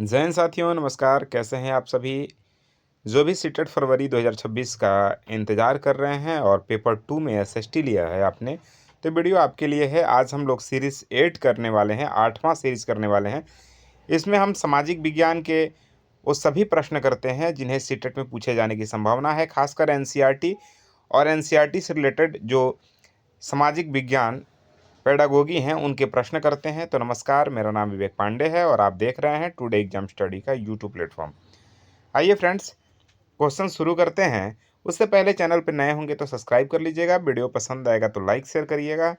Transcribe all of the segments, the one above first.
जय हिंद साथियों, नमस्कार। कैसे हैं आप सभी? जो भी सीटेट फरवरी 2026 का इंतज़ार कर रहे हैं और पेपर 2 में एसएसटी लिया है आपने, तो वीडियो आपके लिए है। आज हम लोग सीरीज़ 8 करने वाले हैं, 8वां सीरीज़ करने वाले हैं। इसमें हम सामाजिक विज्ञान के वो सभी प्रश्न करते हैं जिन्हें सीटेट में पूछे जाने की संभावना है, खासकर एनसीईआरटी और एनसीईआरटी से रिलेटेड जो सामाजिक विज्ञान पेडागोगी हैं उनके प्रश्न करते हैं। तो नमस्कार, मेरा नाम विवेक पांडे है और आप देख रहे हैं टुडे एग्जाम स्टडी का यूट्यूब प्लेटफॉर्म। आइए फ्रेंड्स, क्वेश्चन शुरू करते हैं। उससे पहले चैनल पर नए होंगे तो सब्सक्राइब कर लीजिएगा, वीडियो पसंद आएगा तो लाइक शेयर करिएगा।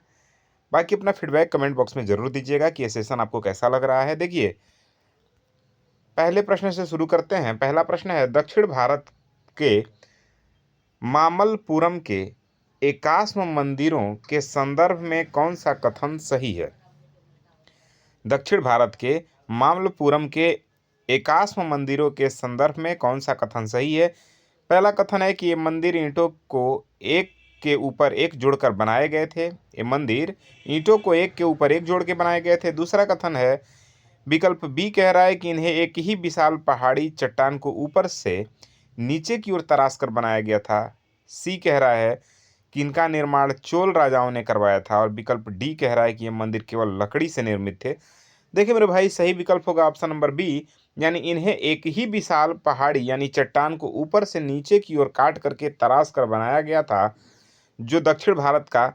बाकी अपना फीडबैक कमेंट बॉक्स में ज़रूर दीजिएगा कि ये सेशन आपको कैसा लग रहा है। देखिए, पहले प्रश्न से शुरू करते हैं। पहला प्रश्न है, दक्षिण भारत के मामल्लपुरम के एकाश्म मंदिरों के संदर्भ में कौन सा कथन सही है? दक्षिण भारत के मामल्लपुरम के एकाश्म मंदिरों के संदर्भ में कौन सा कथन सही है? पहला कथन है कि ये मंदिर ईंटों को एक के ऊपर एक जोड़कर बनाए गए थे। ये मंदिर ईंटों को एक के ऊपर एक जोड़ के बनाए गए थे। दूसरा कथन है, विकल्प बी कह रहा है कि इन्हें एक ही विशाल पहाड़ी चट्टान को ऊपर से नीचे की ओर तराश कर बनाया गया था। सी कह रहा है कि इनका निर्माण चोल राजाओं ने करवाया था। और विकल्प डी कह रहा है कि ये मंदिर केवल लकड़ी से निर्मित थे। देखिए मेरे भाई, सही विकल्प होगा ऑप्शन नंबर बी, यानी इन्हें एक ही विशाल पहाड़ी यानी चट्टान को ऊपर से नीचे की ओर काट करके तराश कर बनाया गया था। जो दक्षिण भारत का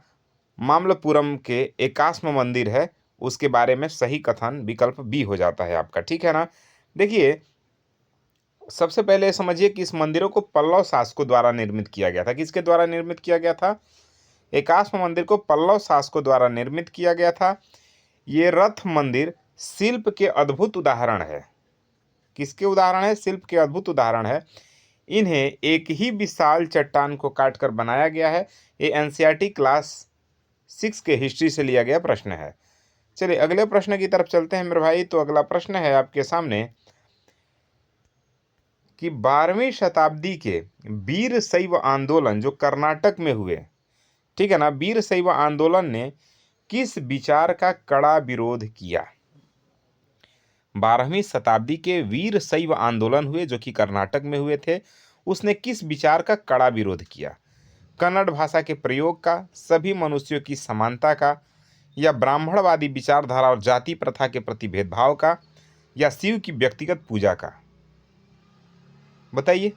मामल्लपुरम के एकाश्म मंदिर है, उसके बारे में सही कथन विकल्प बी हो जाता है आपका। ठीक है ना? देखिए, सबसे पहले समझिए कि इस मंदिरों को पल्लव शासकों द्वारा निर्मित किया गया था। किसके द्वारा निर्मित किया गया था? एकाश्म मंदिर को पल्लव शासकों द्वारा निर्मित किया गया था। ये रथ मंदिर शिल्प के अद्भुत उदाहरण है। किसके उदाहरण है? शिल्प के अद्भुत उदाहरण है। इन्हें एक ही विशाल चट्टान को काटकर बनाया गया है। ये एनसीईआरटी क्लास 6 के हिस्ट्री से लिया गया प्रश्न है। चलिए अगले प्रश्न की तरफ चलते हैं मेरे भाई। तो अगला प्रश्न है आपके सामने कि 12वीं शताब्दी के वीर शैव आंदोलन जो कर्नाटक में हुए, ठीक है ना, वीर शैव आंदोलन ने किस विचार का कड़ा विरोध किया? 12वीं शताब्दी के वीर शैव आंदोलन हुए जो कि कर्नाटक में हुए थे। उसने किस विचार का कड़ा विरोध किया? कन्नड़ भाषा के प्रयोग का, सभी मनुष्यों की समानता का, या ब्राह्मणवादी विचारधारा और जाति प्रथा के प्रति भेदभाव का, या शिव की व्यक्तिगत पूजा का? बताइए।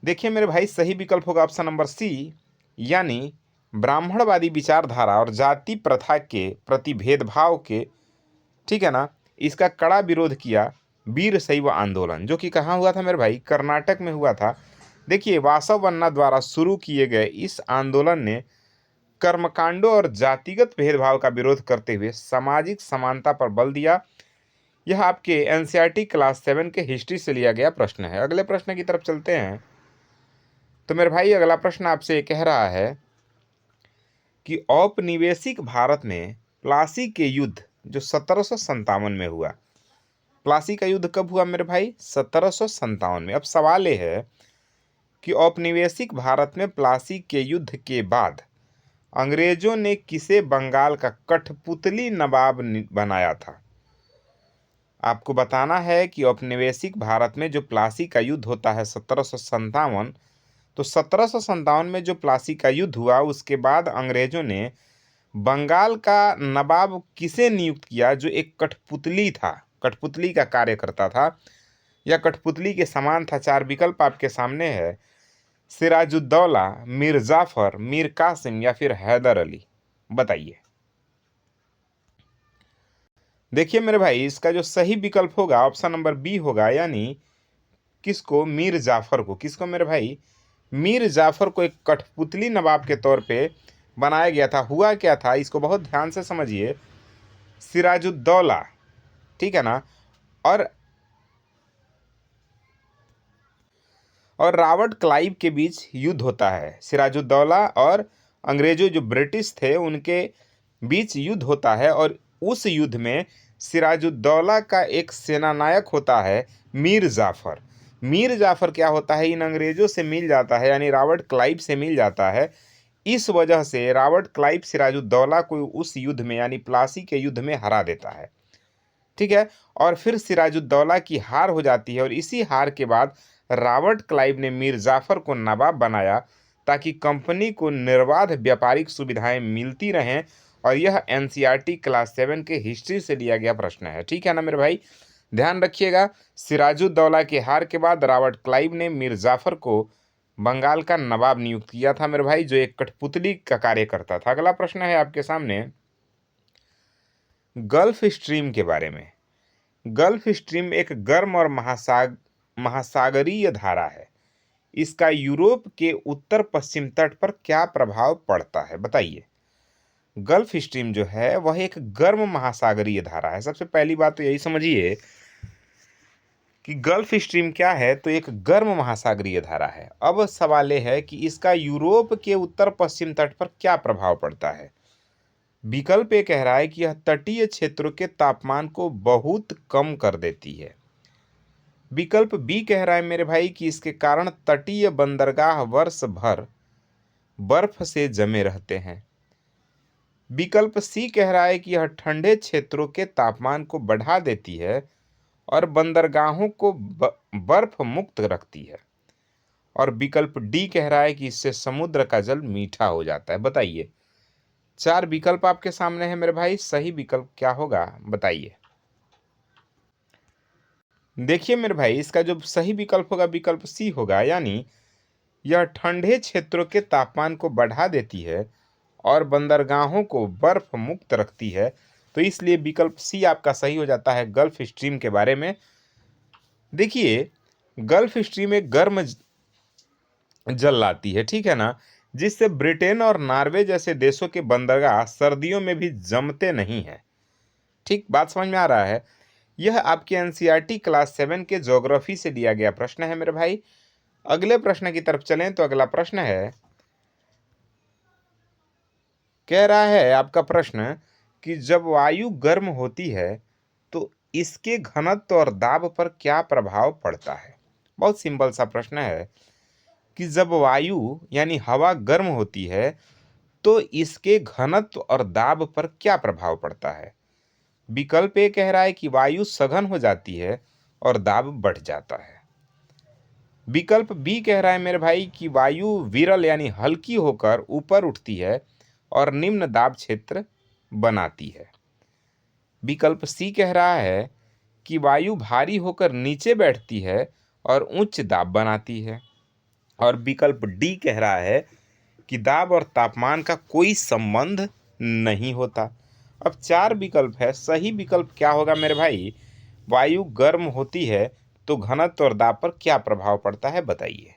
देखिए मेरे भाई, सही विकल्प होगा ऑप्शन नंबर सी, यानी ब्राह्मणवादी विचारधारा और जाति प्रथा के प्रति भेदभाव के, ठीक है ना, इसका कड़ा विरोध किया वीर शैव आंदोलन, जो कि कहाँ हुआ था मेरे भाई? कर्नाटक में हुआ था। देखिए, वासवन्ना द्वारा शुरू किए गए इस आंदोलन ने कर्मकांडों और जातिगत भेदभाव का विरोध करते हुए सामाजिक समानता पर बल दिया। यह आपके एनसीईआरटी क्लास 7 के हिस्ट्री से लिया गया प्रश्न है। अगले प्रश्न की तरफ चलते हैं। तो मेरे भाई, अगला प्रश्न आपसे कह रहा है कि औपनिवेशिक भारत में प्लासी के युद्ध जो 1757 में हुआ, प्लासी का युद्ध कब हुआ मेरे भाई? 1757 में। अब सवाल ये है कि औपनिवेशिक भारत में प्लासी के युद्ध के बाद अंग्रेजों ने किसे बंगाल का कठपुतली नवाब बनाया था? आपको बताना है कि औपनिवेशिक भारत में जो प्लासी का युद्ध होता है 1757, तो 1757 में जो प्लासी का युद्ध हुआ उसके बाद अंग्रेजों ने बंगाल का नवाब किसे नियुक्त किया जो एक कठपुतली था, कठपुतली का कार्य करता था या कठपुतली के समान था? चार विकल्प आपके सामने है, सिराजुद्दौला, मीर जाफर, मीर कासिम या फिर हैदर अली। बताइए। देखिए मेरे भाई, इसका जो सही विकल्प होगा ऑप्शन नंबर बी होगा, यानी किसको? मीर जाफर को। किसको मेरे भाई? मीर जाफर को एक कठपुतली नवाब के तौर पे बनाया गया था। हुआ क्या था, इसको बहुत ध्यान से समझिए। सिराजुद्दौला, ठीक है ना, और रॉबर्ट क्लाइव के बीच युद्ध होता है। सिराजुद्दौला और अंग्रेजों जो ब्रिटिश थे उनके बीच युद्ध होता है और उस युद्ध में सिराजुद्दौला का एक सेनानायक होता है मीर जाफर। मीर जाफर क्या होता है? इन अंग्रेजों से मिल जाता है, यानी रॉबर्ट क्लाइव से मिल जाता है। इस वजह से रॉबर्ट क्लाइव सिराजुद्दौला को उस युद्ध में यानी प्लासी के युद्ध में हरा देता है। ठीक है। और फिर सिराजुद्दौला की हार हो जाती है और इसी हार के बाद रॉबर्ट क्लाइव ने मीर जाफर को नवाब बनाया ताकि कंपनी को निर्बाध व्यापारिक सुविधाएं मिलती रहें। और यह एनसीईआरटी क्लास 7 के हिस्ट्री से लिया गया प्रश्न है, ठीक है ना मेरे भाई। ध्यान रखिएगा, सिराजुद्दौला के हार के बाद रॉबर्ट क्लाइव ने मीर जाफर को बंगाल का नवाब नियुक्त किया था मेरे भाई, जो एक कठपुतली का कार्य करता था। अगला प्रश्न है आपके सामने गल्फ स्ट्रीम के बारे में। गल्फ स्ट्रीम एक गर्म और महासागरीय धारा है। इसका यूरोप के उत्तर पश्चिम तट पर क्या प्रभाव पड़ता है, बताइए। गल्फ स्ट्रीम जो है वह एक गर्म महासागरीय धारा है। सबसे पहली बात तो यही समझिए कि गल्फ स्ट्रीम क्या है, तो एक गर्म महासागरीय धारा है। अब सवाल यह है कि इसका यूरोप के उत्तर पश्चिम तट पर क्या प्रभाव पड़ता है। विकल्प ए कह रहा है कि यह तटीय क्षेत्रों के तापमान को बहुत कम कर देती है। विकल्प बी कह रहा है मेरे भाई कि इसके कारण तटीय बंदरगाह वर्ष भर बर्फ से जमे रहते हैं। विकल्प सी कह रहा है कि यह ठंडे क्षेत्रों के तापमान को बढ़ा देती है और बंदरगाहों को बर्फ मुक्त रखती है। और विकल्प डी कह रहा है कि इससे समुद्र का जल मीठा हो जाता है। बताइए, 4 विकल्प आपके सामने है मेरे भाई, सही विकल्प क्या होगा बताइए। देखिए मेरे भाई, इसका जो सही विकल्प होगा विकल्प सी होगा, यानी यह ठंडे क्षेत्रों के तापमान को बढ़ा देती है और बंदरगाहों को बर्फ मुक्त रखती है। तो इसलिए विकल्प सी आपका सही हो जाता है गल्फ स्ट्रीम के बारे में। देखिए, गल्फ स्ट्रीम एक गर्म जल लाती है, ठीक है ना, जिससे ब्रिटेन और नॉर्वे जैसे देशों के बंदरगाह सर्दियों में भी जमते नहीं हैं। ठीक बात समझ में आ रहा है। यह आपके एनसीईआरटी क्लास 7 के ज्योग्राफी से लिया गया प्रश्न है मेरे भाई। अगले प्रश्न की तरफ चलें तो अगला प्रश्न है, कह रहा है आपका प्रश्न कि जब वायु गर्म होती है तो इसके घनत्व और दाब पर क्या प्रभाव पड़ता है। बहुत सिंपल सा प्रश्न है कि जब वायु यानी हवा गर्म होती है तो इसके घनत्व और दाब पर क्या प्रभाव पड़ता है। विकल्प ए कह रहा है कि वायु सघन हो जाती है और दाब बढ़ जाता है। विकल्प बी कह रहा है मेरे भाई कि वायु विरल यानी हल्की होकर ऊपर उठती है और निम्न दाब क्षेत्र बनाती है। विकल्प सी कह रहा है कि वायु भारी होकर नीचे बैठती है और उच्च दाब बनाती है। और विकल्प डी कह रहा है कि दाब और तापमान का कोई संबंध नहीं होता। अब 4 विकल्प है, सही विकल्प क्या होगा मेरे भाई। वायु गर्म होती है तो घनत्व और दाब पर क्या प्रभाव पड़ता है बताइए।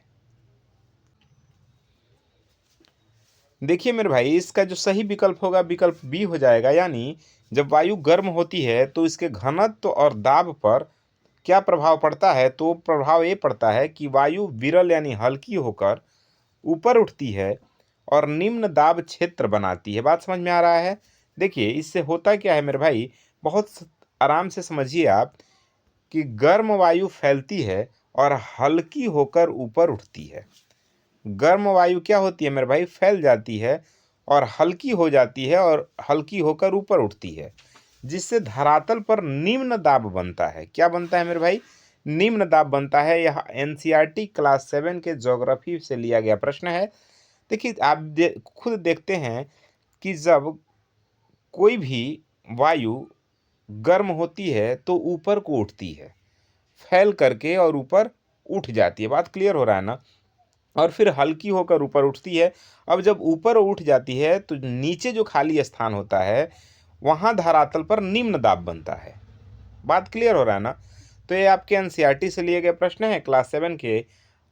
देखिए मेरे भाई, इसका जो सही विकल्प होगा विकल्प बी हो जाएगा, यानी जब वायु गर्म होती है तो इसके घनत्व और दाब पर क्या प्रभाव पड़ता है। तो प्रभाव ये पड़ता है कि वायु विरल यानी हल्की होकर ऊपर उठती है और निम्न दाब क्षेत्र बनाती है। बात समझ में आ रहा है। देखिए, इससे होता क्या है मेरे भाई, बहुत आराम से समझिए आप कि गर्म वायु फैलती है और हल्की होकर ऊपर उठती है। गर्म वायु क्या होती है मेरे भाई, फैल जाती है और हल्की हो जाती है और हल्की होकर ऊपर उठती है, जिससे धरातल पर निम्न दाब बनता है। क्या बनता है मेरे भाई, निम्न दाब बनता है। यह एनसीईआरटी क्लास 7 के ज्योग्राफी से लिया गया प्रश्न है। देखिए, आप खुद देखते हैं कि जब कोई भी वायु गर्म होती है तो ऊपर को उठती है, फैल करके और ऊपर उठ जाती है। बात क्लियर हो रहा है ना। और फिर हल्की होकर ऊपर उठती है। अब जब ऊपर उठ जाती है तो नीचे जो खाली स्थान होता है वहाँ धरातल पर निम्न दाब बनता है। बात क्लियर हो रहा है ना। तो ये आपके एनसीईआरटी से लिए गए प्रश्न है क्लास 7 के।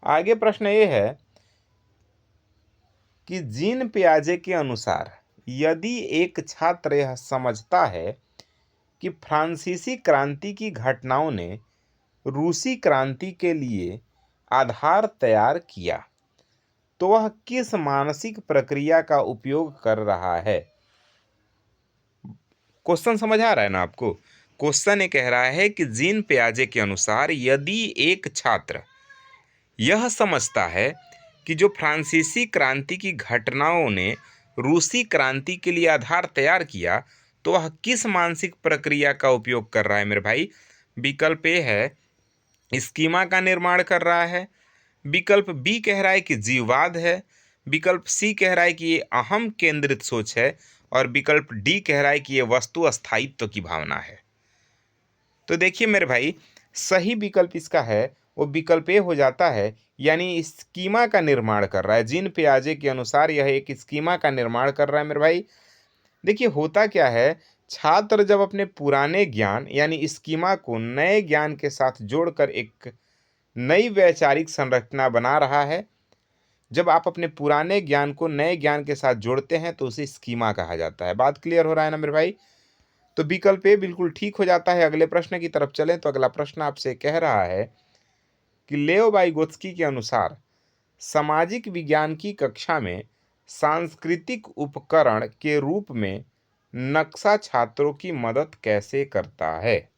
आगे प्रश्न ये है कि जीन पियाजे के अनुसार यदि एक छात्र यह समझता है कि फ्रांसीसी क्रांति की घटनाओं ने रूसी क्रांति के लिए आधार तैयार किया तो वह किस मानसिक प्रक्रिया का उपयोग कर रहा है। क्वेश्चन समझ आ रहा है ना आपको। क्वेश्चन ये कह रहा है कि जीन पियाजे के अनुसार यदि एक छात्र यह समझता है कि जो फ्रांसीसी क्रांति की घटनाओं ने रूसी क्रांति के लिए आधार तैयार किया तो वह किस मानसिक प्रक्रिया का उपयोग कर रहा है मेरे भाई? विकल्प ए है स्कीमा का निर्माण कर रहा है, विकल्प बी कह रहा है कि जीववाद है, विकल्प सी कह रहा है कि ये अहम केंद्रित सोच है, और विकल्प डी कह रहा है कि ये वस्तु स्थायित्व की भावना है। तो देखिए मेरे भाई, सही विकल्प इसका है वो विकल्प ए हो जाता है, यानी स्कीमा का निर्माण कर रहा है। जीन पियाजे के अनुसार यह एक स्कीमा का निर्माण कर रहा है मेरे भाई। देखिए होता क्या है, छात्र जब अपने पुराने ज्ञान यानी स्कीमा को नए ज्ञान के साथ जोड़कर एक नई वैचारिक संरचना बना रहा है, जब आप अपने पुराने ज्ञान को नए ज्ञान के साथ जोड़ते हैं तो उसे स्कीमा कहा जाता है। बात क्लियर हो रहा है ना मेरे भाई? तो विकल्प ए बिल्कुल ठीक हो जाता है। अगले प्रश्न की तरफ चलें तो अगला प्रश्न आपसे कह रहा है कि लेओ वाइगोत्स्की के अनुसार सामाजिक विज्ञान की कक्षा में सांस्कृतिक उपकरण के रूप में नक्शा छात्रों की मदद कैसे करता है?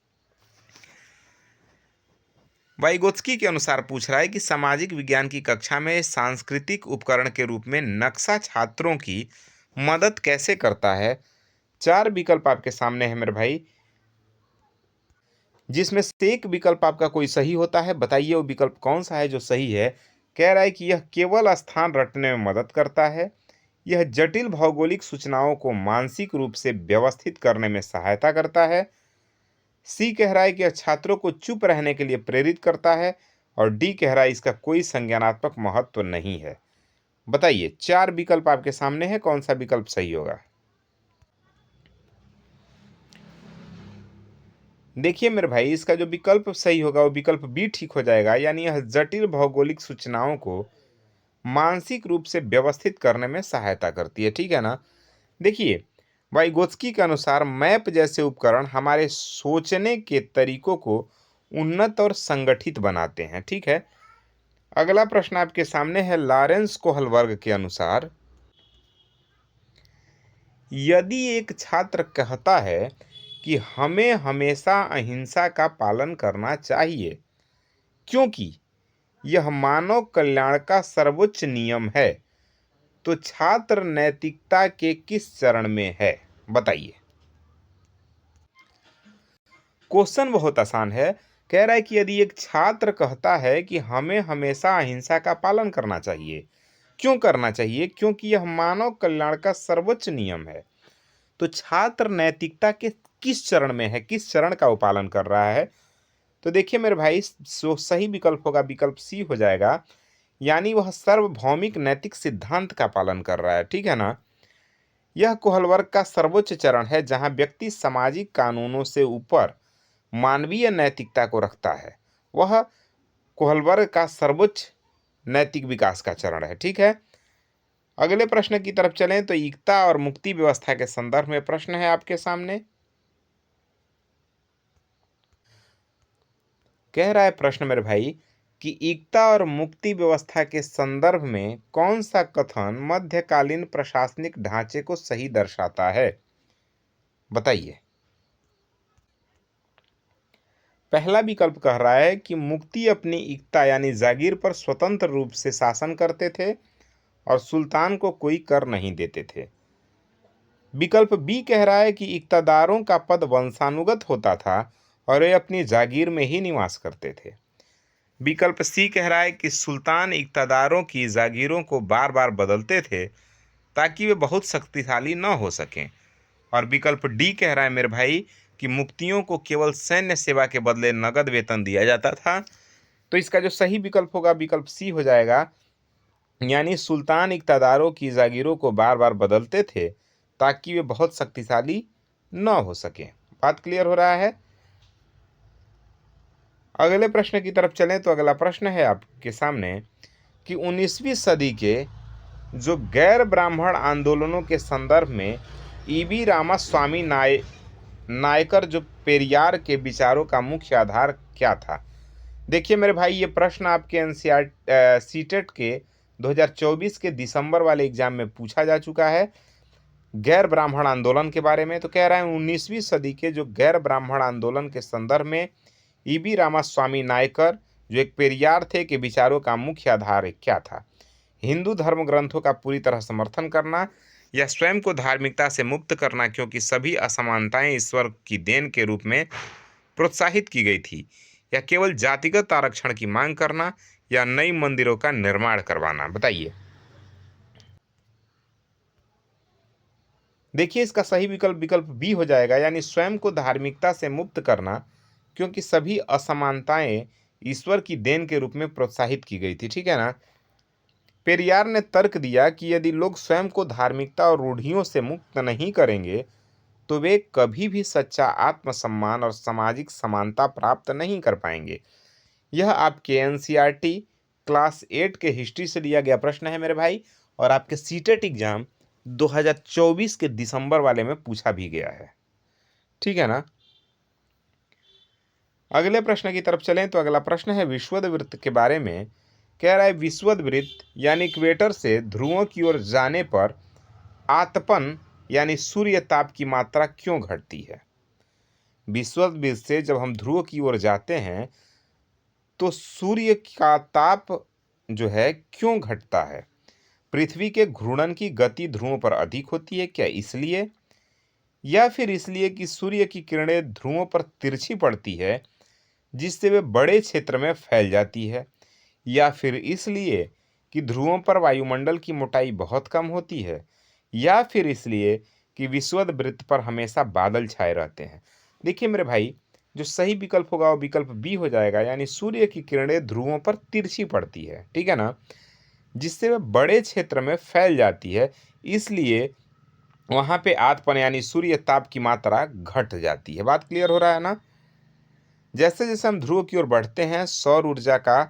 वाइगोत्स्की के अनुसार पूछ रहा है कि सामाजिक विज्ञान की कक्षा में सांस्कृतिक उपकरण के रूप में नक्शा छात्रों की मदद कैसे करता है। 4 विकल्प आपके सामने है मेरे भाई, जिसमें से एक विकल्प आपका कोई सही होता है। बताइए वो विकल्प कौन सा है जो सही है? कह रहा है कि यह केवल स्थान रटने में मदद करता है, यह जटिल भौगोलिक सूचनाओं को मानसिक रूप से व्यवस्थित करने में सहायता करता है, सी कह रहा है कि यह छात्रों को चुप रहने के लिए प्रेरित करता है, और डी कह रहा है इसका कोई संज्ञानात्मक महत्व नहीं है। बताइए 4 विकल्प आपके सामने है, कौन सा विकल्प सही होगा? देखिए मेरे भाई, इसका जो विकल्प सही होगा वो विकल्प बी ठीक हो जाएगा, यानी यह जटिल भौगोलिक सूचनाओं को मानसिक रूप से व्यवस्थित करने में सहायता करती है। ठीक है ना? देखिए वाइगोत्स्की के अनुसार मैप जैसे उपकरण हमारे सोचने के तरीकों को उन्नत और संगठित बनाते हैं। ठीक है। अगला प्रश्न आपके सामने है लॉरेंस कोहलबर्ग के अनुसार, यदि एक छात्र कहता है कि हमें हमेशा अहिंसा का पालन करना चाहिए क्योंकि यह मानव कल्याण का सर्वोच्च नियम है, तो छात्र नैतिकता के किस चरण में है? बताइए। क्वेश्चन बहुत आसान है। कह रहा है कि यदि एक छात्र कहता है कि हमें हमेशा अहिंसा का पालन करना चाहिए, क्यों करना चाहिए? क्योंकि यह मानव कल्याण का सर्वोच्च नियम है। तो छात्र नैतिकता के किस चरण में है, किस चरण का वो पालन कर रहा है? तो देखिए मेरे भाई, सही विकल्प होगा विकल्प सी हो जाएगा, यानी वह सार्वभौमिक नैतिक सिद्धांत का पालन कर रहा है। ठीक है ना? यह कोहलबर्ग का सर्वोच्च चरण है जहां व्यक्ति सामाजिक कानूनों से ऊपर मानवीय नैतिकता को रखता है। वह कोहलबर्ग का सर्वोच्च नैतिक विकास का चरण है। ठीक है। अगले प्रश्न की तरफ चलें तो एकता और मुक्ति व्यवस्था के संदर्भ में प्रश्न है आपके सामने। कह रहा है प्रश्न मेरे भाई कि एकता और मुक्ति व्यवस्था के संदर्भ में कौन सा कथन मध्यकालीन प्रशासनिक ढांचे को सही दर्शाता है? बताइए। पहला विकल्प कह रहा है कि मुक्ति अपनी एकता यानी जागीर पर स्वतंत्र रूप से शासन करते थे और सुल्तान को कोई कर नहीं देते थे। विकल्प बी कह रहा है कि इक्तादारों का पद वंशानुगत होता था और वे अपनी जागीर में ही निवास करते थे। विकल्प सी कह रहा है कि सुल्तान इक्तादारों की जागीरों को बार बार बदलते थे ताकि वे बहुत शक्तिशाली न हो सकें। और विकल्प डी कह रहा है मेरे भाई कि मुक्तियों को केवल सैन्य सेवा के बदले नगद वेतन दिया जाता था। तो इसका जो सही विकल्प होगा विकल्प सी हो जाएगा, यानी सुल्तान इक्तादारों की जागीरों को बार बार बदलते थे ताकि वे बहुत शक्तिशाली न हो सके। बात क्लियर हो रहा है? अगले प्रश्न की तरफ चलें तो अगला प्रश्न है आपके सामने कि 19वीं सदी के जो गैर ब्राह्मण आंदोलनों के संदर्भ में ईवी रामास्वामी नायकर जो पेरियार के विचारों का मुख्य आधार क्या था? देखिए मेरे भाई, ये प्रश्न आपके एनसीईआरटी सीटेट के 2024 के दिसंबर वाले एग्जाम में पूछा जा चुका है गैर ब्राह्मण आंदोलन के बारे में। तो कह रहा है 19वीं सदी के जो गैर ब्राह्मण आंदोलन के संदर्भ में ईवी रामास्वामी नायकर जो एक पेरियार थे के विचारों का मुख्य आधार क्या था? हिंदू धर्म ग्रंथों का पूरी तरह समर्थन करना, या स्वयं को धार्मिकता से मुक्त करना क्योंकि सभी असमानताएं ईश्वर की देन के रूप में प्रोत्साहित की गई थी, या केवल जातिगत आरक्षण की मांग करना, या नई मंदिरों का निर्माण करवाना? बताइए। देखिए, इसका सही विकल्प विकल्प बी हो जाएगा, यानी स्वयं को धार्मिकता से मुक्त करना क्योंकि सभी असमानताएं ईश्वर की देन के रूप में प्रोत्साहित की गई थी। ठीक है ना। पेरियार ने तर्क दिया कि यदि लोग स्वयं को धार्मिकता और रूढ़ियों से मुक्त नहीं करेंगे तो वे कभी भी सच्चा आत्मसम्मान और सामाजिक समानता प्राप्त नहीं कर पाएंगे। यह आपके एनसीईआरटी क्लास 8 के हिस्ट्री से लिया गया प्रश्न है मेरे भाई, और आपके सीटेट एग्जाम 2024 के दिसंबर वाले में पूछा भी गया है। ठीक है ना। अगले प्रश्न की तरफ चलें तो अगला प्रश्न है विषुवत वृत्त के बारे में। कह रहा है विषुवत वृत्त यानी इक्वेटर से ध्रुवों की ओर जाने पर आतपन यानी सूर्य ताप की मात्रा क्यों घटती है? विषुवत वृत्त से जब हम ध्रुव की ओर जाते हैं तो सूर्य का ताप जो है क्यों घटता है? पृथ्वी के घूर्णन की गति ध्रुवों पर अधिक होती है क्या इसलिए, या फिर इसलिए कि सूर्य की किरणें ध्रुवों पर तिरछी पड़ती है जिससे वे बड़े क्षेत्र में फैल जाती है, या फिर इसलिए कि ध्रुवों पर वायुमंडल की मोटाई बहुत कम होती है, या फिर इसलिए कि विषुवत वृत्त पर हमेशा बादल छाए रहते हैं? देखिए मेरे भाई, जो सही विकल्प होगा वो विकल्प बी हो जाएगा, यानी सूर्य की किरणें ध्रुवों पर तिरछी पड़ती है। ठीक है ना। जिससे वह बड़े क्षेत्र में फैल जाती है, इसलिए वहां पे आतपन यानी सूर्य ताप की मात्रा घट जाती है। बात क्लियर हो रहा है ना। जैसे जैसे हम ध्रुव की ओर बढ़ते हैं सौर ऊर्जा का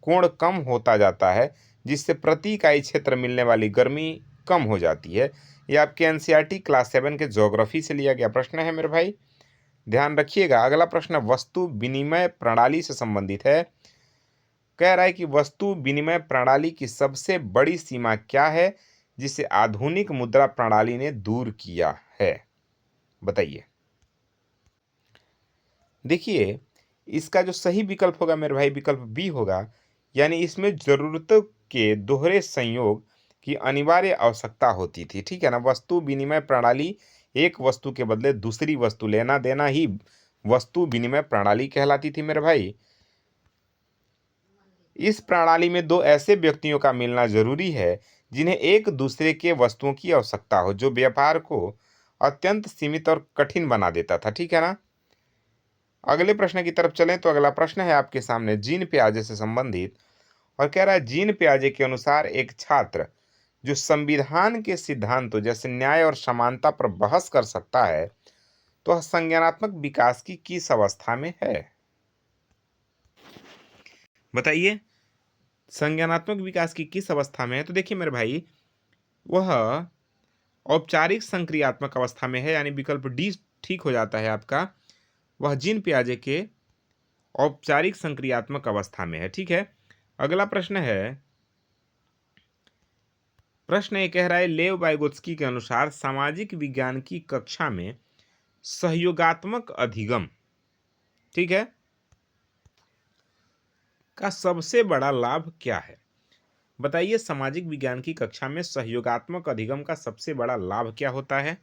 कोण कम होता जाता है, जिससे प्रति इकाई क्षेत्र मिलने वाली गर्मी कम हो जाती है। ये आपके एनसीईआरटी क्लास 7 के ज्योग्राफी से लिया गया प्रश्न है मेरे भाई, ध्यान रखिएगा। अगला प्रश्न वस्तु विनिमय प्रणाली से संबंधित है। कह रहा है कि वस्तु विनिमय प्रणाली की सबसे बड़ी सीमा क्या है जिसे आधुनिक मुद्रा प्रणाली ने दूर किया है? बताइए। देखिए, इसका जो सही विकल्प होगा मेरे भाई विकल्प बी होगा, यानी इसमें जरूरतों के दोहरे संयोग की अनिवार्य आवश्यकता होती थी। ठीक है ना। वस्तु विनिमय प्रणाली एक वस्तु के बदले दूसरी वस्तु लेना देना ही वस्तु विनिमय प्रणाली कहलाती थी मेरे भाई। इस प्रणाली में दो ऐसे व्यक्तियों का मिलना जरूरी है जिन्हें एक दूसरे के वस्तुओं की आवश्यकता हो, जो व्यापार को अत्यंत सीमित और कठिन बना देता था। ठीक है ना। अगले प्रश्न की तरफ चलें तो अगला प्रश्न है आपके सामने जीन पियाजे से संबंधित, और कह रहा है जीन पियाजे के अनुसार एक छात्र जो संविधान के सिद्धांतों जैसे न्याय और समानता पर बहस कर सकता है तो वह संज्ञानात्मक विकास की किस अवस्था में है? बताइए। संज्ञानात्मक विकास की किस अवस्था में है? तो देखिए मेरे भाई, वह औपचारिक संक्रियात्मक अवस्था में है, यानी विकल्प डी ठीक हो जाता है आपका। वह जीन पियाजे के औपचारिक संक्रियात्मक अवस्था में है। ठीक है। अगला प्रश्न है, प्रश्न ये कह रहा है लेव वाइगोत्स्की के अनुसार सामाजिक विज्ञान की कक्षा में सहयोगात्मक अधिगम, ठीक है, का सबसे बड़ा लाभ क्या है? बताइए, सामाजिक विज्ञान की कक्षा में सहयोगात्मक अधिगम का सबसे बड़ा लाभ क्या होता है?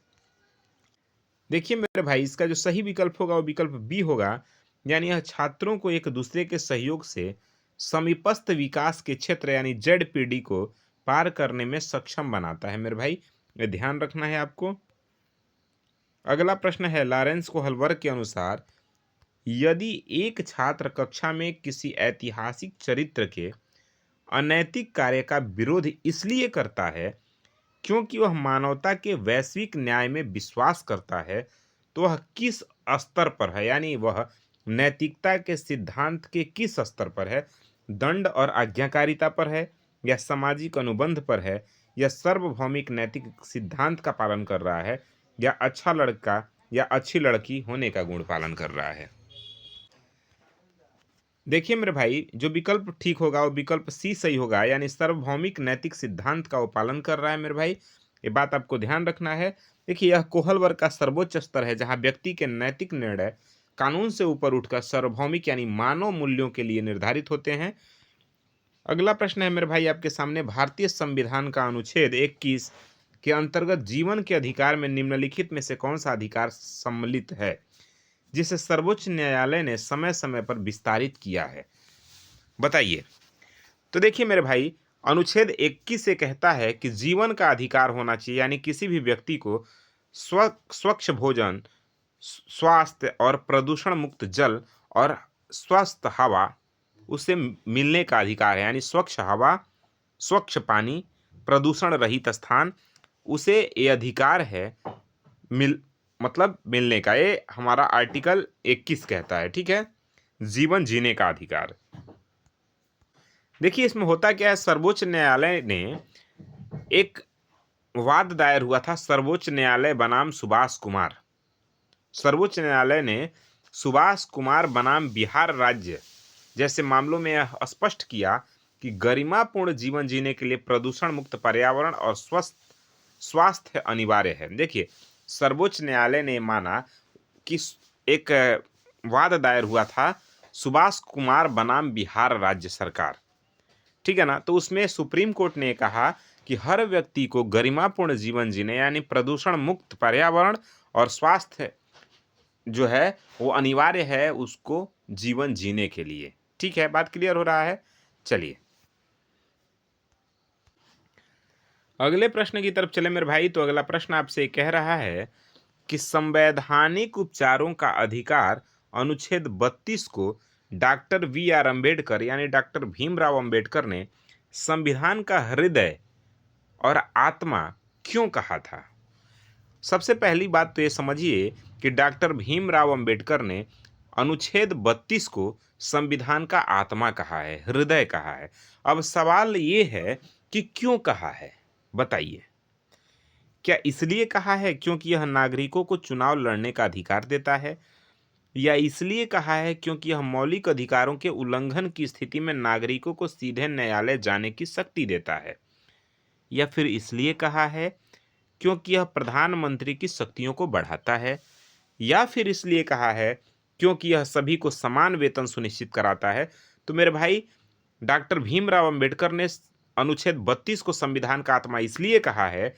देखिए मेरे भाई, इसका जो सही विकल्प होगा वो विकल्प बी होगा, यानी यह छात्रों को एक दूसरे के सहयोग से समीपस्थ विकास के क्षेत्र यानी जेडपीडी को पार करने में सक्षम बनाता है मेरे भाई। ये ध्यान रखना है आपको। अगला प्रश्न है लॉरेंस कोहलवर्ग के अनुसार यदि एक छात्र कक्षा में किसी ऐतिहासिक चरित्र के अनैतिक कार्य का विरोध इसलिए करता है क्योंकि वह मानवता के वैश्विक न्याय में विश्वास करता है, तो वह किस स्तर पर है, यानी वह नैतिकता के सिद्धांत के किस स्तर पर है? दंड और आज्ञाकारिता पर है, या सामाजिक अनुबंध पर है, या सार्वभौमिक नैतिक सिद्धांत का पालन कर रहा है, या अच्छा लड़का या अच्छी लड़की होने का गुण पालन कर रहा है? देखिए मेरे भाई, जो विकल्प ठीक होगा वो विकल्प सी सही होगा, यानी सार्वभौमिक नैतिक सिद्धांत का वो पालन कर रहा है मेरे भाई। ये बात आपको ध्यान रखना है। देखिए, यह कोहलवर्ग का सर्वोच्च स्तर है जहां व्यक्ति के नैतिक निर्णय कानून से ऊपर उठकर सार्वभौमिक यानी मानव मूल्यों के लिए निर्धारित होते हैं। अगला प्रश्न है मेरे भाई आपके सामने, भारतीय संविधान का अनुच्छेद 21 के अंतर्गत जीवन के अधिकार में निम्नलिखित में से कौन सा अधिकार सम्मिलित है जिसे सर्वोच्च न्यायालय ने समय समय पर विस्तारित किया है? बताइए। तो देखिए मेरे भाई, अनुच्छेद 21 से कहता है कि जीवन का अधिकार होना चाहिए, यानी किसी भी व्यक्ति को स्वच्छ भोजन, स्वास्थ्य और प्रदूषण मुक्त जल और स्वस्थ हवा उसे मिलने का अधिकार है। यानी स्वच्छ हवा, स्वच्छ पानी, प्रदूषण रहित स्थान, उसे ये अधिकार है मतलब मिलने का। ये हमारा आर्टिकल 21 कहता है, ठीक है, जीवन जीने का अधिकार। देखिए इसमें होता क्या है, सर्वोच्च न्यायालय ने एक वाद दायर हुआ था सर्वोच्च न्यायालय बनाम सुभाष कुमार। सर्वोच्च न्यायालय ने सुभाष कुमार बनाम बिहार राज्य जैसे मामलों में यह स्पष्ट किया कि गरिमापूर्ण जीवन जीने के लिए प्रदूषण मुक्त पर्यावरण और स्वस्थ स्वास्थ्य अनिवार्य है। देखिए सर्वोच्च न्यायालय ने माना कि एक वाद दायर हुआ था सुभाष कुमार बनाम बिहार राज्य सरकार, ठीक है ना। तो उसमें सुप्रीम कोर्ट ने कहा कि हर व्यक्ति को गरिमापूर्ण जीवन जीने यानी प्रदूषण मुक्त पर्यावरण और स्वास्थ्य जो है वो अनिवार्य है उसको जीवन जीने के लिए। ठीक है, बात क्लियर हो रहा है? चलिए अगले प्रश्न की तरफ चले मेरे भाई। तो अगला प्रश्न आपसे कह रहा है कि संवैधानिक उपचारों का अधिकार अनुच्छेद 32 को डॉक्टर वी.आर. अम्बेडकर यानी डॉक्टर भीमराव अम्बेडकर ने संविधान का हृदय और आत्मा क्यों कहा था? सबसे पहली बात तो ये समझिए कि डॉक्टर भीमराव अम्बेडकर ने अनुच्छेद 32 को संविधान का आत्मा कहा है, हृदय कहा है। अब सवाल ये है कि क्यों कहा है, बताइए। क्या इसलिए कहा है क्योंकि यह नागरिकों को चुनाव लड़ने का अधिकार देता है, या इसलिए कहा है क्योंकि यह मौलिक अधिकारों के उल्लंघन की स्थिति में नागरिकों को सीधे न्यायालय जाने की शक्ति देता है, या फिर इसलिए कहा है क्योंकि यह प्रधानमंत्री की शक्तियों को बढ़ाता है, या फिर इसलिए कहा है क्योंकि यह सभी को समान वेतन सुनिश्चित कराता है? तो मेरे भाई डॉक्टर भीमराव अंबेडकर ने अनुच्छेद 32 को संविधान का आत्मा इसलिए कहा है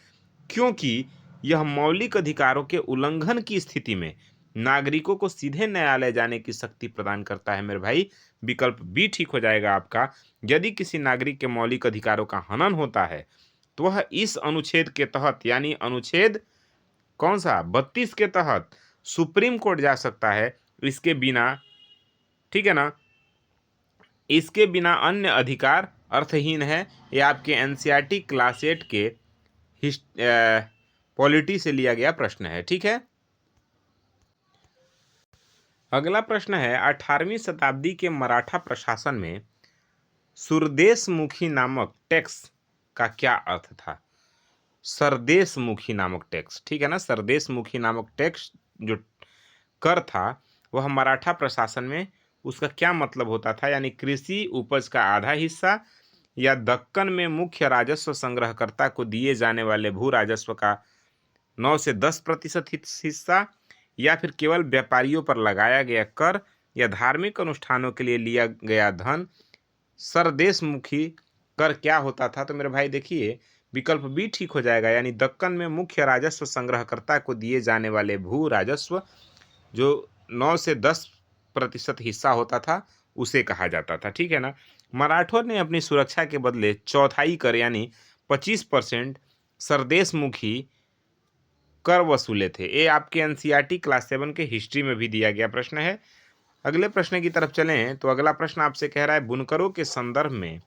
क्योंकि यह मौलिक अधिकारों के उल्लंघन की स्थिति में नागरिकों को सीधे न्यायालय जाने की शक्ति प्रदान करता है। मेरे भाई विकल्प बी ठीक हो जाएगा आपका। यदि किसी नागरिक के मौलिक अधिकारों का हनन होता है तो वह इस अनुच्छेद के तहत यानी अनुच्छेद कौन सा 32 के तहत सुप्रीम कोर्ट जा सकता है। इसके बिना, ठीक है ना, इसके बिना अन्य अधिकार अर्थहीन है। ये आपके एनसीईआरटी क्लास 8 के पॉलिटी से लिया गया प्रश्न है, ठीक है। अगला प्रश्न है 18वीं शताब्दी के मराठा प्रशासन में सुरदेशमुखी नामक टैक्स का क्या अर्थ था? सरदेशमुखी नामक टैक्स, ठीक है ना, सरदेशमुखी नामक टैक्स जो कर था वह मराठा प्रशासन में उसका क्या मतलब होता था? यानी कृषि उपज का आधा हिस्सा, या दक्कन में मुख्य राजस्व संग्रहकर्ता को दिए जाने वाले भू राजस्व का 9 से 10% हिस्सा, या फिर केवल व्यापारियों पर लगाया गया कर, या धार्मिक अनुष्ठानों के लिए लिया गया धन। सरदेशमुखी कर क्या होता था? तो मेरे भाई देखिए विकल्प बी ठीक हो जाएगा, यानी दक्कन में मुख्य राजस्व संग्रहकर्ता को दिए जाने वाले भू राजस्व जो 9 से 10% हिस्सा होता था उसे कहा जाता था, ठीक है ना। मराठों ने अपनी सुरक्षा के बदले चौथाई कर यानी 25% सरदेशमुखी कर वसूले थे। ये आपके एनसीईआरटी क्लास 7 के हिस्ट्री में भी दिया गया प्रश्न है। अगले प्रश्न की तरफ चलें तो अगला प्रश्न आपसे कह रहा है बुनकरों के संदर्भ में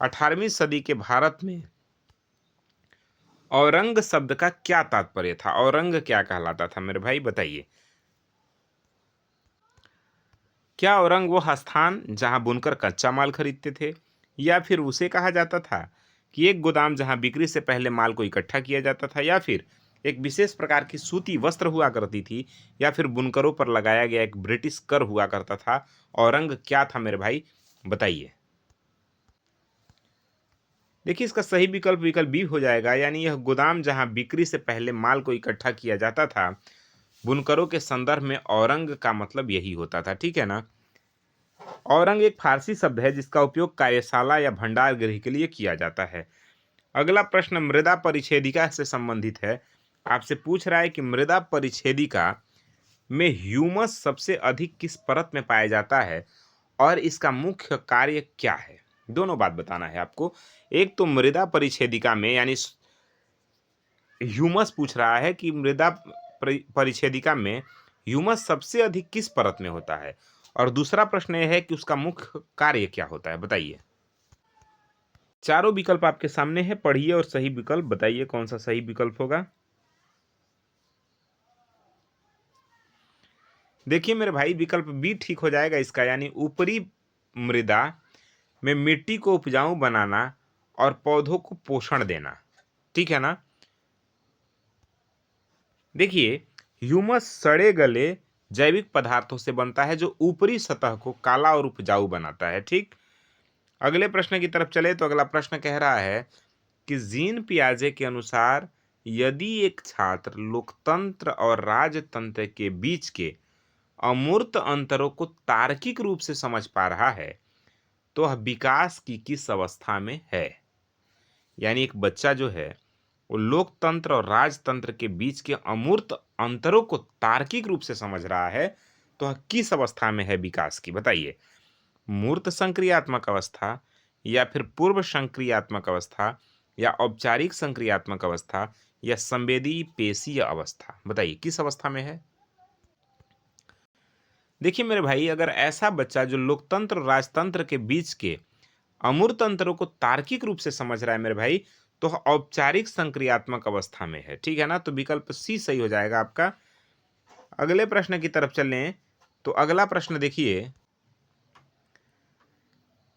18वीं सदी के भारत में औरंग शब्द का क्या तात्पर्य था? औरंग क्या कहलाता था मेरे भाई, बताइए। क्या औरंग वो स्थान जहां बुनकर कच्चा माल खरीदते थे, या फिर उसे कहा जाता था कि एक गोदाम जहां बिक्री से पहले माल को इकट्ठा किया जाता था, या फिर एक विशेष प्रकार की सूती वस्त्र हुआ करती थी, या फिर बुनकरों पर लगाया गया एक ब्रिटिश कर हुआ करता था? औरंग क्या था मेरे भाई, बताइए। देखिए इसका सही विकल्प बी हो जाएगा, यानी यह गोदाम जहां बिक्री से पहले माल को इकट्ठा किया जाता था। बुनकरों के संदर्भ में औरंग का मतलब यही होता था, ठीक है ना। औरंग एक फारसी शब्द है जिसका उपयोग कार्यशाला या भंडार गृह के लिए किया जाता है। अगला प्रश्न मृदा परिच्छेदिका से संबंधित है। आपसे पूछ रहा है कि मृदा परिच्छेदिका में ह्यूमस सबसे अधिक किस परत में पाया जाता है और इसका मुख्य कार्य क्या है। दोनों बात बताना है आपको। एक तो मृदा परिच्छेदिका में यानी ह्यूमस पूछ रहा है कि मृदा परिच्छेदिका में ह्यूमस सबसे अधिक किस परत में होता है, और दूसरा प्रश्न यह है कि उसका मुख्य कार्य क्या होता है, बताइए। चारों विकल्प आपके सामने है, पढ़िए और सही विकल्प बताइए कौन सा सही विकल्प होगा। देखिए मेरे भाई, विकल्प बी ठीक हो जाएगा इसका, यानी ऊपरी मृदा में मिट्टी को उपजाऊ बनाना और पौधों को पोषण देना, ठीक है ना। देखिए ह्यूमस सड़े गले जैविक पदार्थों से बनता है जो ऊपरी सतह को काला और उपजाऊ बनाता है, ठीक। अगले प्रश्न की तरफ चले तो अगला प्रश्न कह रहा है कि जीन पियाजे के अनुसार यदि एक छात्र लोकतंत्र और राजतंत्र के बीच के अमूर्त अंतरों को तार्किक रूप से समझ पा रहा है तो वह विकास की किस अवस्था में है। यानी एक बच्चा जो है वो लोकतंत्र और राजतंत्र के बीच के अमूर्त अंतरों को तार्किक रूप से समझ रहा है तो वह किस अवस्था में है विकास की, बताइए। मूर्त संक्रियात्मक अवस्था, या फिर पूर्व संक्रियात्मक अवस्था, या औपचारिक संक्रियात्मक अवस्था, या संवेदी पेशीय अवस्था, बताइए किस अवस्था में है। देखिए मेरे भाई, अगर ऐसा बच्चा जो लोकतंत्र और राजतंत्र के बीच के अमूर्त अंतरों को तार्किक रूप से समझ रहा है मेरे भाई, तो औपचारिक संक्रियात्मक अवस्था में है, ठीक है ना। तो विकल्प सी सही हो जाएगा आपका। अगले प्रश्न की तरफ चलें तो अगला प्रश्न देखिए,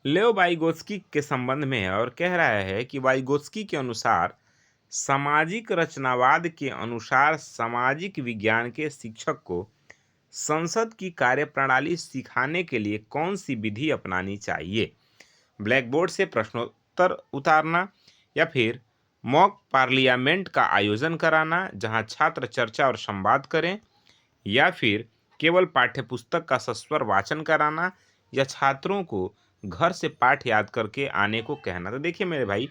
लेओ वाइगोत्स्की के संबंध में है और कह रहा है कि वाइगोत्स्की के अनुसार सामाजिक रचनावाद के अनुसार सामाजिक विज्ञान के शिक्षक को संसद की कार्यप्रणाली सिखाने के लिए कौन सी विधि अपनानी चाहिए। ब्लैक बोर्ड से प्रश्नोत्तर उतारना, या फिर मॉक पार्लियामेंट का आयोजन कराना जहां छात्र चर्चा और संवाद करें, या फिर केवल पाठ्यपुस्तक का सस्वर वाचन कराना, या छात्रों को घर से पाठ याद करके आने को कहना। तो देखिए मेरे भाई,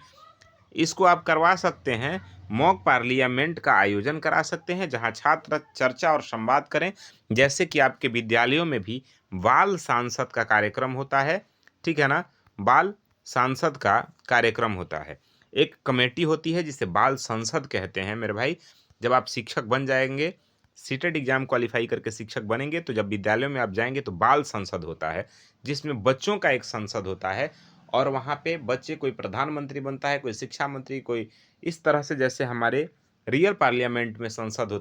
इसको आप करवा सकते हैं, मॉक पार्लियामेंट का आयोजन करा सकते हैं जहां छात्र चर्चा और संवाद करें, जैसे कि आपके विद्यालयों में भी बाल सांसद का कार्यक्रम होता है, ठीक है ना। बाल सांसद का कार्यक्रम होता है, एक कमेटी होती है जिसे बाल संसद कहते हैं मेरे भाई। जब आप शिक्षक बन जाएंगे, सीटेट एग्जाम क्वालिफाई करके शिक्षक बनेंगे, तो जब विद्यालयों में आप जाएंगे तो बाल संसद होता है जिसमें बच्चों का एक संसद होता है, और वहाँ पे बच्चे, कोई प्रधानमंत्री बनता है, कोई शिक्षा मंत्री, कोई इस तरह से, जैसे हमारे रियल पार्लियामेंट में सांसद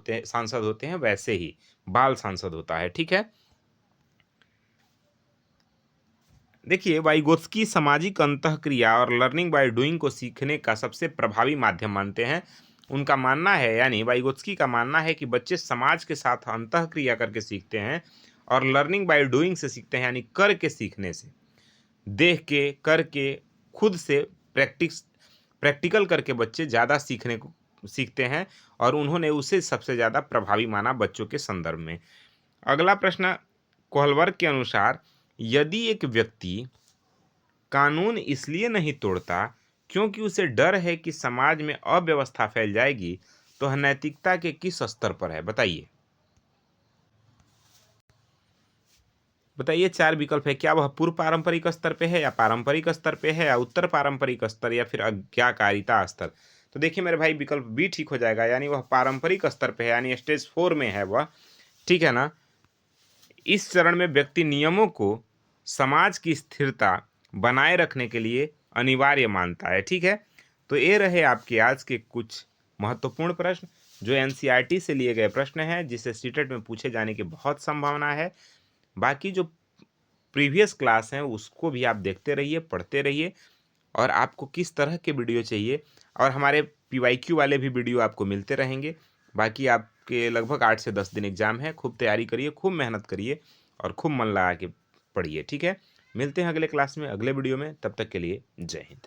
होते हैं वैसे ही बाल सांसद होता है, ठीक है। देखिए वाइगोत्स्की सामाजिक अंतःक्रिया और लर्निंग बाय डूइंग को सीखने का सबसे प्रभावी माध्यम मानते हैं। उनका मानना है, यानी वाइगोत्स्की का मानना है कि बच्चे समाज के साथ अंतःक्रिया करके सीखते हैं और लर्निंग बाय डूइंग से सीखते हैं, यानी कर के सीखने से, देख के, करके, खुद से प्रैक्टिकल करके बच्चे ज़्यादा सीखते हैं, और उन्होंने उसे सबसे ज़्यादा प्रभावी माना बच्चों के संदर्भ में। अगला प्रश्न, कोहलबर्ग के अनुसार यदि एक व्यक्ति कानून इसलिए नहीं तोड़ता क्योंकि उसे डर है कि समाज में अव्यवस्था फैल जाएगी, तो वह नैतिकता के किस स्तर पर है, बताइए। बताइए, चार विकल्प है, क्या वह पूर्व पारंपरिक स्तर पे है, या पारंपरिक स्तर पे है, या उत्तर पारंपरिक स्तर, या फिर आज्ञाकारिता स्तर। तो देखिए मेरे भाई, विकल्प बी ठीक हो जाएगा, यानी वह पारंपरिक स्तर पे है, यानी स्टेज 4 में है वह, ठीक है ना। इस चरण में व्यक्ति नियमों को समाज की स्थिरता बनाए रखने के लिए अनिवार्य मानता है, ठीक है। तो ये रहे आपके आज के कुछ महत्वपूर्ण प्रश्न जो एनसीईआरटी से लिए गए प्रश्न हैं, जिसे सीटेट में पूछे जाने की बहुत संभावना है। बाकी जो प्रीवियस क्लास हैं उसको भी आप देखते रहिए, पढ़ते रहिए, और आपको किस तरह के वीडियो चाहिए, और हमारे पीवाईक्यू वाले भी वीडियो आपको मिलते रहेंगे। बाकी आपके लगभग 8 से 10 दिन एग्जाम है, खूब तैयारी करिए, खूब मेहनत करिए, और खूब मन लगा के पढ़िए, ठीक है। मिलते हैं अगले क्लास में, अगले वीडियो में, तब तक के लिए जय हिंद।